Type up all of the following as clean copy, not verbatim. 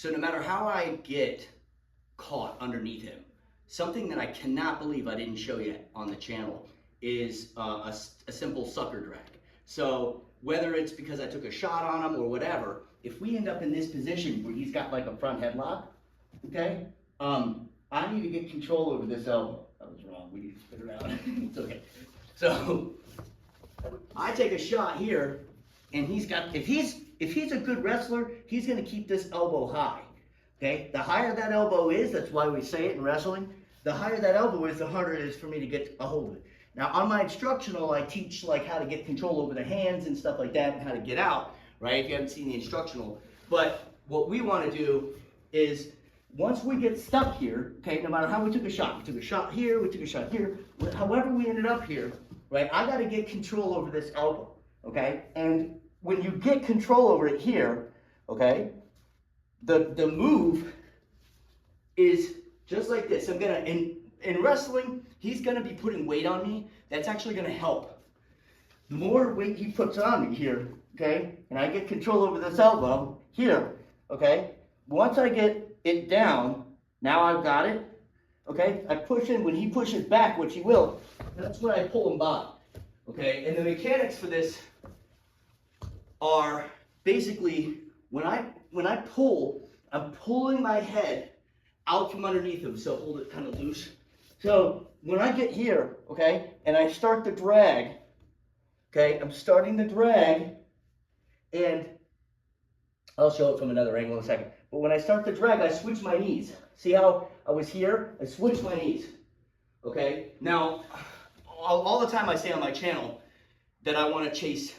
So no matter how I get caught underneath him, something that I cannot believe I didn't show yet on the channel is a simple sucker drag. So whether it's because I took a shot on him or whatever, if we end up in this position where he's got like a front headlock, okay, I need to get control over this elbow. That was wrong. We need to spit it out. It's okay. So I take a shot here, and he's got, if he's a good wrestler, he's going to keep this elbow high. Okay, the higher that elbow is, that's why we say it in wrestling, the higher that elbow is, the harder it is for me to get a hold of it. Now on my instructional, I teach like how to get control over the hands and stuff like that and how to get out, right, if you haven't seen the instructional. But what we want to do is, once we get stuck here, okay, no matter how we took a shot here, we took a shot here, however we ended up here, right, I got to get control over this elbow, okay? And when you get control over it here, okay, the move is just like this. I'm gonna, in wrestling, he's gonna be putting weight on me. That's actually gonna help. The more weight he puts on me here, okay, and I get control over this elbow here, okay, once I get it down, now I've got it, okay, I push in. When he pushes back, which he will, that's when I pull him by, okay, and the mechanics for this are basically, when I pull, I'm pulling my head out from underneath him, so hold it kind of loose. So when I get here, okay, and I start the drag, okay, I'm starting the drag, and I'll show it from another angle in a second. But when I start the drag, I switch my knees. See how I was here? I switch my knees, okay? Now, all the time I say on my channel that I want to chase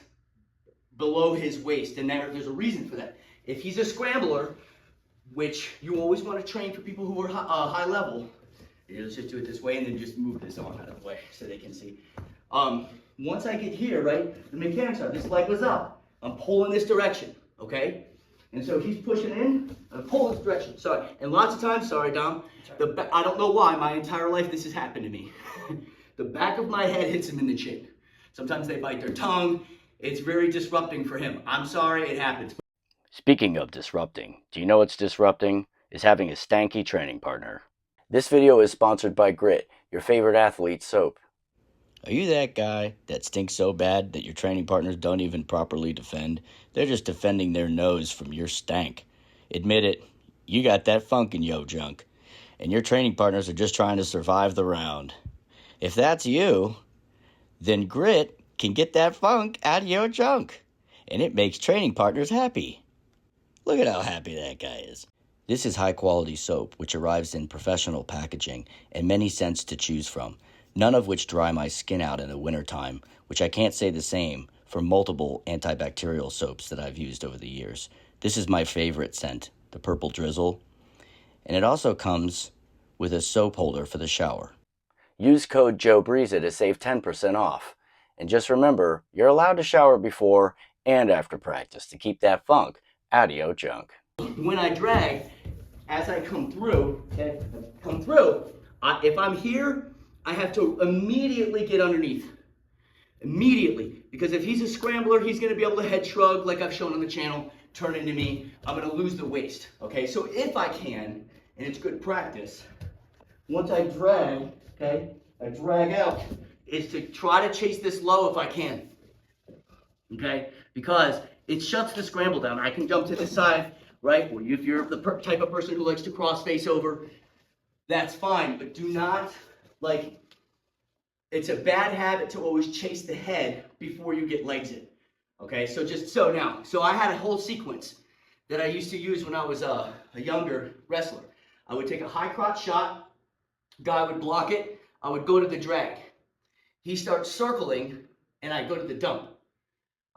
below his waist, and there's a reason for that. If he's a scrambler, which you always want to train for people who are high level, let's just do it this way and then just move this arm out of the way so they can see. Once I get here, right, the mechanics are, this leg was up. I'm pulling this direction, okay? And so he's pushing in, I'm pulling this direction. Sorry, and lots of times, sorry Dom, I don't know why, my entire life this has happened to me. The back of my head hits him in the chin. Sometimes they bite their tongue. It's very disrupting for him. I'm sorry, it happens. Speaking of disrupting, do you know what's disrupting? Is having a stanky training partner. This video is sponsored by Grit, your favorite athlete soap. Are you that guy that stinks so bad that your training partners don't even properly defend? They're just defending their nose from your stank. Admit it, you got that funk in yo junk, and your training partners are just trying to survive the round. If that's you, then Grit can get that funk out of your junk, and it makes training partners happy. Look at how happy that guy is. This is high-quality soap, which arrives in professional packaging and many scents to choose from, none of which dry my skin out in the wintertime, which I can't say the same for multiple antibacterial soaps that I've used over the years. This is my favorite scent, the Purple Drizzle, and it also comes with a soap holder for the shower. Use code JOEBREZA to save 10% off. And just remember, you're allowed to shower before and after practice to keep that funk out of your junk. When I drag, as I come through, okay, if I'm here, I have to immediately get underneath. Immediately. Because if he's a scrambler, he's going to be able to head shrug like I've shown on the channel, turn into me. I'm going to lose the waist. Okay, so if I can, and it's good practice, once I drag, okay, I drag out, is to try to chase this low if I can. Okay, because it shuts the scramble down. I can jump to the side, right? Or if you're the type of person who likes to cross face over, that's fine. But do not, like, it's a bad habit to always chase the head before you get legs in. Okay, so so I had a whole sequence that I used to use when I was a younger wrestler. I would take a high crotch shot, guy would block it, I would go to the drag. He starts circling, and I go to the dump.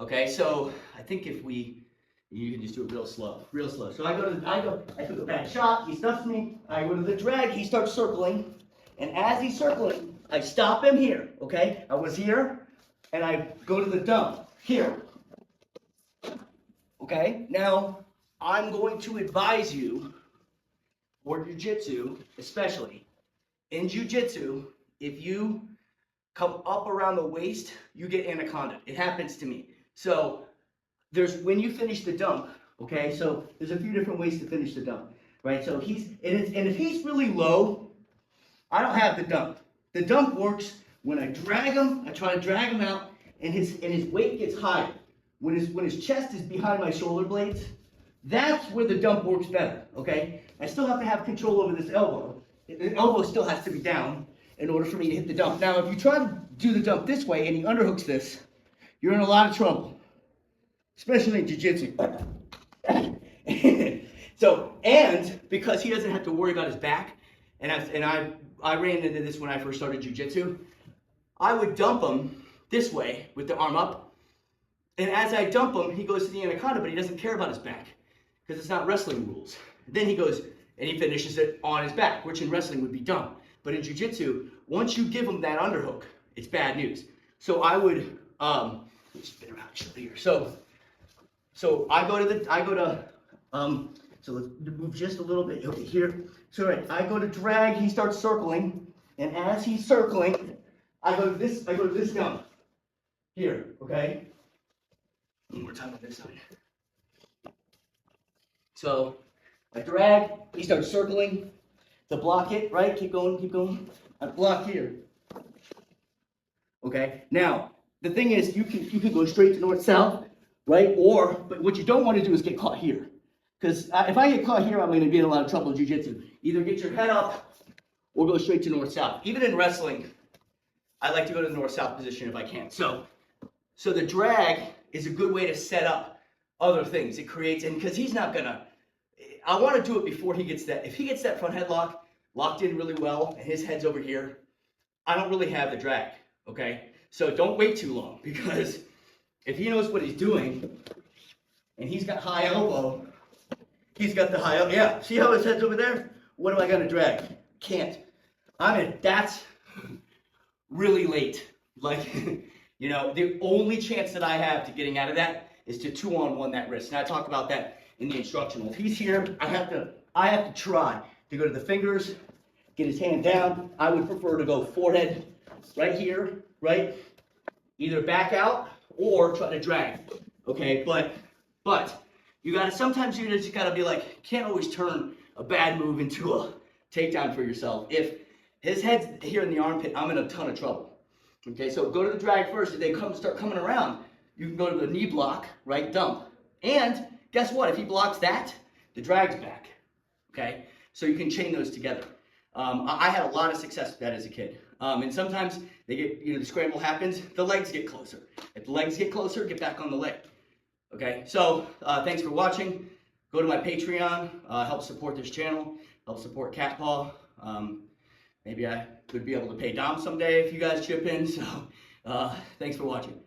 Okay, so I think you can just do it real slow. So I took a bad shot, he stuffs me, I go to the drag, he starts circling, and as he's circling, I stop him here, okay? I was here, and I go to the dump, here. Okay, now I'm going to advise you, or jiu-jitsu especially, in jiu-jitsu, if you come up around the waist, you get anaconda. It happens to me. So when you finish the dump, Okay, so there's a few different ways to finish the dump, right? So and if he's really low, I don't have the dump. The dump works when I drag him, I try to drag him out, and his weight gets higher. When his chest is behind my shoulder blades, that's where the dump works better, okay? I still have to have control over this elbow. The elbow still has to be down in order for me to hit the dump. Now, if you try to do the dump this way and he underhooks this, you're in a lot of trouble, especially in jiu-jitsu. So, and because he doesn't have to worry about his back, and I ran into this when I first started jiu-jitsu, I would dump him this way with the arm up, and as I dump him, he goes to the anaconda, but he doesn't care about his back because it's not wrestling rules. Then he goes and he finishes it on his back, which in wrestling would be dumb. But in jiu-jitsu, once you give him that underhook, it's bad news. So I would spin around here. So so let's move just a little bit over here. So right, I go to drag, he starts circling, and as he's circling, I go to this dump here, okay? One more time on this side. So I drag, he starts circling to block it, right? Keep going. I block here. Okay? Now, the thing is, you can go straight to north-south, right? But what you don't want to do is get caught here. Because if I get caught here, I'm going to be in a lot of trouble in jiu-jitsu. Either get your head up or go straight to north-south. Even in wrestling, I like to go to the north-south position if I can. So the drag is a good way to set up other things. It creates, and because he's not going to, I want to do it before he gets that. If he gets that front headlock locked in really well and his head's over here, I don't really have the drag, okay? So don't wait too long, because if he knows what he's doing and he's got high elbow, he's got the high elbow. Yeah, see how his head's over there? What am I going to drag? Can't. That's really late. Like, you know, the only chance that I have to getting out of that is to 2-on-1 that wrist. And I talk about that in the instructional. If he's here, I have to try to go to the fingers, get his hand down. I would prefer to go forehead right here, right? Either back out or try to drag. Okay, but sometimes you just gotta be like, can't always turn a bad move into a takedown for yourself. If his head's here in the armpit, I'm in a ton of trouble. Okay, so go to the drag first. If they start coming around, you can go to the knee block, right, dump. And guess what? If he blocks that, the drag's back. Okay, so you can chain those together. I had a lot of success with that as a kid. And sometimes they get, the scramble happens, the legs get closer. If the legs get closer, get back on the leg. Okay, so thanks for watching. Go to my Patreon, help support this channel, help support Cat Paw. Maybe I could be able to pay Dom someday if you guys chip in. So thanks for watching.